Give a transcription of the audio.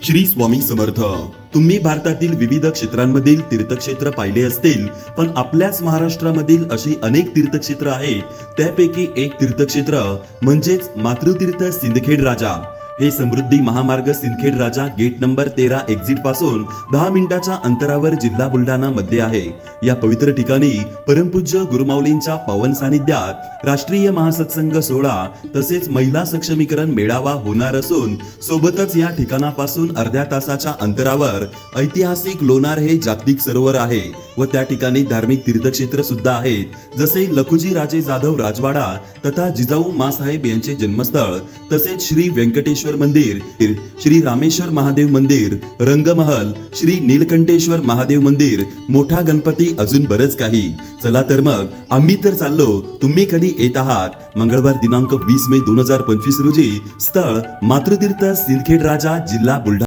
श्री स्वामी समर्थ. तुम्ही भारतातील विविध क्षेत्रांमधील तीर्थक्षेत्र पाहिले असतील, पण आपल्याच महाराष्ट्रामधील अशी अनेक तीर्थक्षेत्र आहेत. त्यापैकी एक तीर्थक्षेत्र म्हणजेच मातृतीर्थ सिंदखेड राजा. हे समृद्धी महामार्ग Sindkhed Raja gate number 13 exit पासून 10 मिनिटाच्या अंतरावर जिल्हा बुलढाणा मध्ये आहे. या पवित्र ठिकाणी परमपूज्य गुरुमाऊलींच्या पावन सानिध्यात राष्ट्रीय महासत्संग सोहळा तसेच महिला सक्षमीकरण मेळावा होणार असून सोबतच या ठिकाणापासून अर्ध्या तासाच्या अंतरावर ऐतिहासिक लोणार हे जागतिक सरोवर आहे व त्या ठिकाणी धार्मिक तीर्थक्षेत्र सुद्धा आहेत, जसे लखुजी राजे जाधव राजवाडा तथा जिजाऊ मासाहेब यांचे जन्मस्थळ, तसेच श्री व्यंकटेश्वर मंदिर, श्री रामेश्वर महादेव मंदिर, रंगमहल, श्री नीलकंठेश्वर महादेव मंदिर, मोठा गणपती, अजून बरंच काही. चला तर मग आम्ही तर चाललो, तुम्ही कधी येत आहात? मंगळवार दिनांक 20 मे 2025 रोजी. स्थळ मातृतीर्थ सिंदखेड राजा, जिल्हा बुलढाणा.